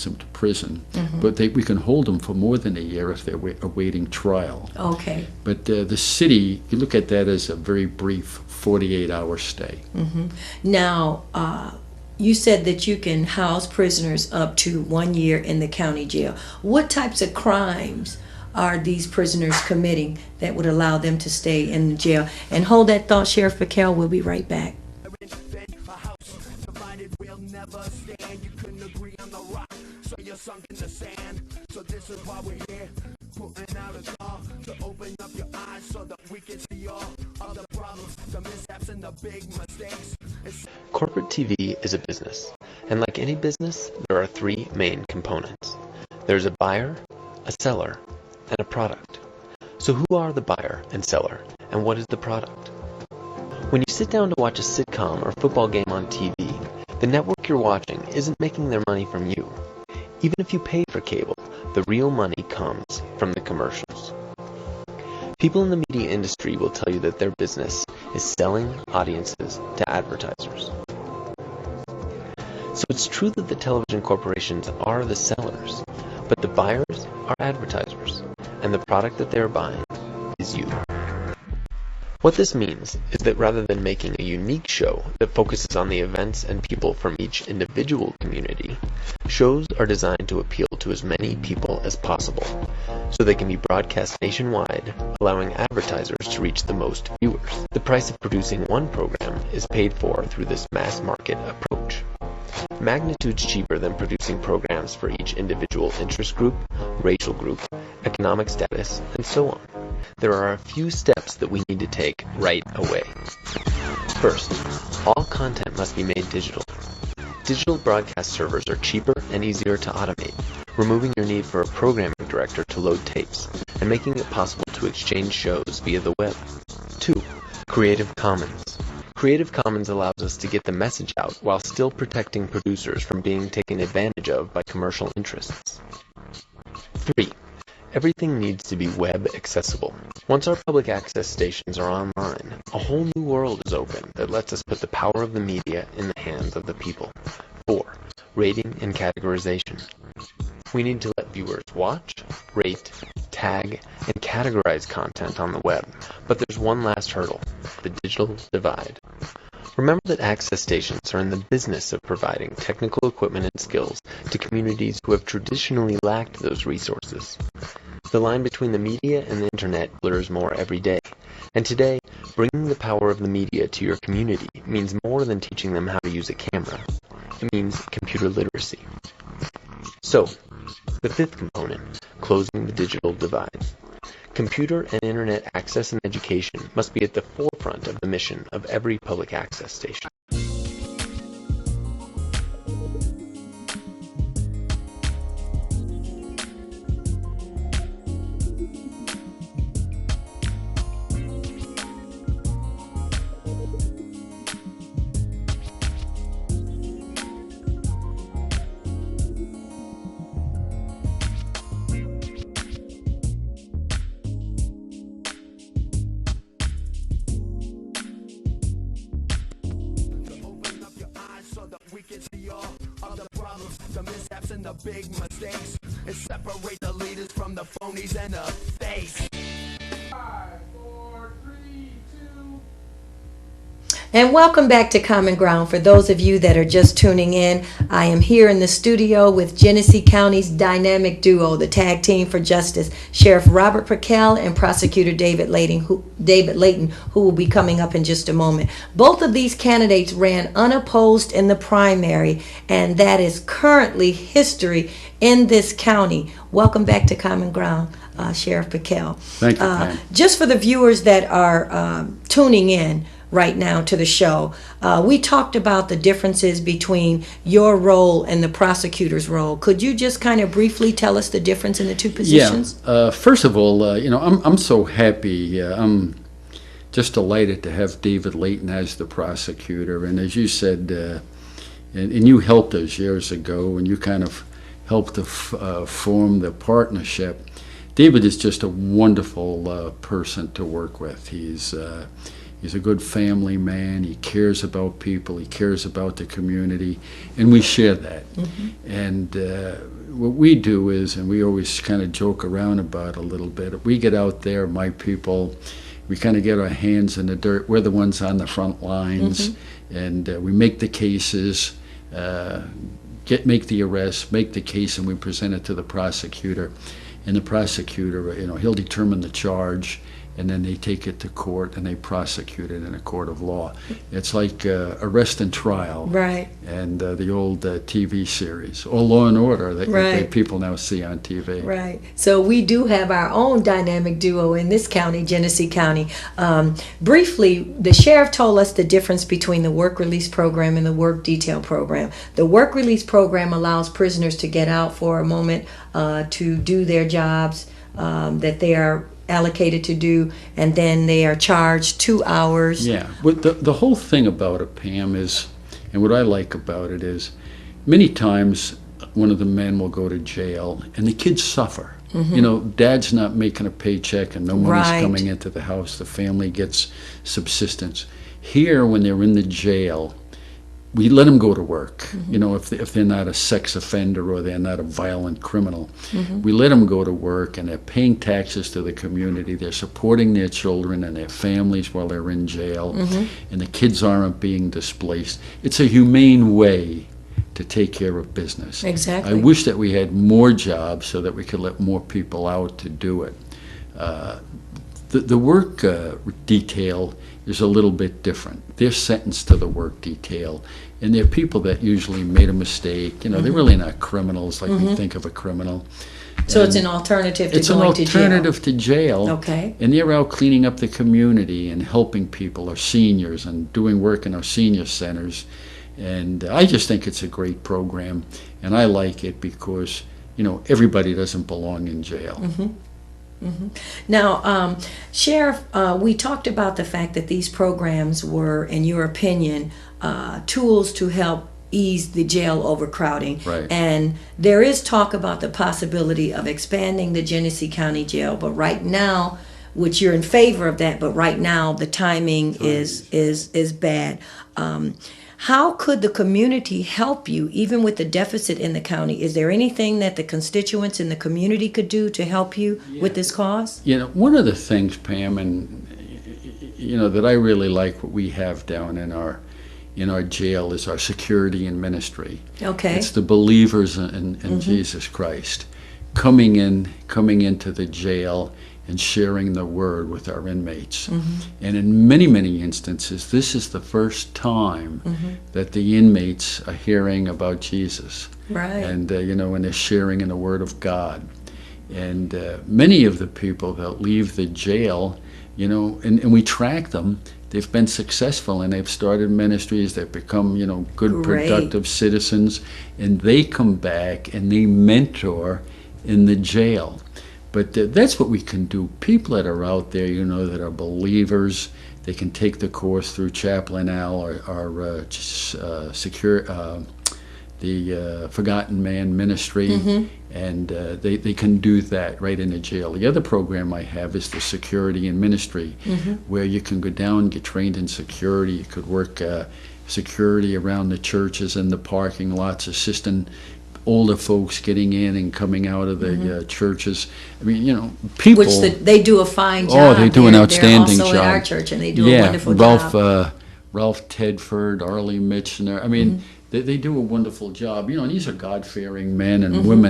them to prison, but we can hold them for more than a year if they're awaiting trial. Okay. But the city, you look at that as a very brief 48-hour stay. Now, you said that you can house prisoners up to 1 year in the county jail. What types of crimes are these prisoners committing that would allow them to stay in the jail? And hold that thought, Sheriff Pickell. We'll be right back. Sunk in the sand, so this is why we're here, putting out a call to open up your eyes so that we can see all of the problems, the mishaps, and the big mistakes. Corporate TV is a business, and like any business, there are three main components. There's a buyer, a seller, and a product. So who are the buyer and seller, and what is the product? When you sit down to watch a sitcom or football game on TV, the network you're watching isn't making their money from you. Even if you pay for cable, the real money comes from the commercials. People in the media industry will tell you that their business is selling audiences to advertisers. So it's true that the television corporations are the sellers, but the buyers are advertisers, and the product that they're buying is you. What this means is that rather than making a unique show that focuses on the events and people from each individual community, shows are designed to appeal to as many people as possible, so they can be broadcast nationwide, allowing advertisers to reach the most viewers. The price of producing one program is paid for through this mass market approach. Magnitudes cheaper than producing programs for each individual interest group, racial group, economic status, and so on. There are a few steps that we need to take right away. First, all content must be made digital. Digital broadcast servers are cheaper and easier to automate, removing your need for a programming director to load tapes, and making it possible to exchange shows via the web. 2. Creative Commons. Creative Commons allows us to get the message out while still protecting producers from being taken advantage of by commercial interests. 3. Everything needs to be web accessible. Once our public access stations are online, a whole new world is open that lets us put the power of the media in the hands of the people. 4. Rating and categorization. We need to let viewers watch, rate, tag, and categorize content on the web. But there's one last hurdle: the digital divide. Remember that access stations are in the business of providing technical equipment and skills to communities who have traditionally lacked those resources. The line between the media and the internet blurs more every day, and today, bringing the power of the media to your community means more than teaching them how to use a camera. It means computer literacy. So, the fifth component, closing the digital divide. Computer and internet access and education must be at the forefront of the mission of every public access station. The mishaps and the big mistakes, and separate the leaders from the phonies and the fakes. 5, 4, 3, 2. And welcome back to Common Ground. For those of you that are just tuning in, I am here in the studio with Genesee County's dynamic duo, the Tag Team for Justice, Sheriff Robert Pickell and Prosecutor David Layton, who will be coming up in just a moment. Both of these candidates ran unopposed in the primary, and that is currently history in this county. Welcome back to Common Ground, Sheriff Pickell. Thank you, just for the viewers that are tuning in right now to the show, we talked about the differences between your role and the prosecutor's role. Could you just kind of briefly tell us the difference in the two positions? Yeah. First of all, I'm so happy. I'm just delighted to have David Layton as the prosecutor. And as you said, and you helped us years ago, and you kind of helped to form the partnership. David is just a wonderful person to work with. He's a good family man. He cares about people. He cares about the community, and we share that. And what we do is, and we always kind of joke around about it a little bit, we get out there, my people, we kind of get our hands in the dirt. We're the ones on the front lines, and we make the cases, make the arrest, make the case, and we present it to the prosecutor. And the prosecutor, he'll determine the charge, and then they take it to court and they prosecute it in a court of law. It's like arrest and trial, Right. and the old TV series, or Law and Order that Right. people now see on TV. Right. So we do have our own dynamic duo in this county, Genesee County. Briefly, the sheriff told us the difference between the work release program and the work detail program. The work release program allows prisoners to get out for a moment to do their jobs that they are allocated to do, and then they are charged 2 hours. Yeah, but the whole thing about it, Pam, is, and what I like about it is, many times one of the men will go to jail and the kids suffer. Dad's not making a paycheck and no money's Right. coming into the house. The family gets subsistence. Here, when they're in the jail, we let them go to work. If they're not a sex offender or they're not a violent criminal, we let them go to work, and they're paying taxes to the community. They're supporting their children and their families while they're in jail, and the kids aren't being displaced. It's a humane way to take care of business. Exactly. I wish that we had more jobs so that we could let more people out to do it. The work detail is a little bit different. They're sentenced to the work detail, and they're people that usually made a mistake. They're really not criminals like we think of a criminal. So it's an alternative to It's an going to jail. alternative to jail. Okay. And they're out cleaning up the community and helping people, our seniors, and doing work in our senior centers. And I just think it's a great program, and I like it because, everybody doesn't belong in jail. Now, Sheriff, we talked about the fact that these programs were, in your opinion, tools to help ease the jail overcrowding. Right. And there is talk about the possibility of expanding the Genesee County Jail, but right now, which you're in favor of that, but right now the timing is bad. How could the community help you, even with the deficit in the county? Is there anything that the constituents in the community could do to help you with this cause? One of the things, Pam, and that I really like what we have down in our jail is our security and ministry. Okay. It's the believers in Jesus Christ coming into the jail and sharing the word with our inmates. And in many, many instances, this is the first time that the inmates are hearing about Jesus. Right. And, and they're sharing in the word of God. And many of the people that leave the jail, and we track them, they've been successful, and they've started ministries, they've become, good, Great. productive citizens, and they come back and they mentor in the jail. But that's what we can do. People that are out there, that are believers, they can take the course through Chaplain Al or the Forgotten Man Ministry, and they can do that right in the jail. The other program I have is the Security and Ministry, where you can go down, get trained in security. You could work security around the churches and the parking lots, assisting older folks getting in and coming out of the churches. I mean, people. Which they do a fine job. Oh, they do an outstanding They're also job. in our church, and they do a wonderful job. Ralph Tedford, Arlie Mitchner. I mean, they do a wonderful job. And these are God-fearing men and women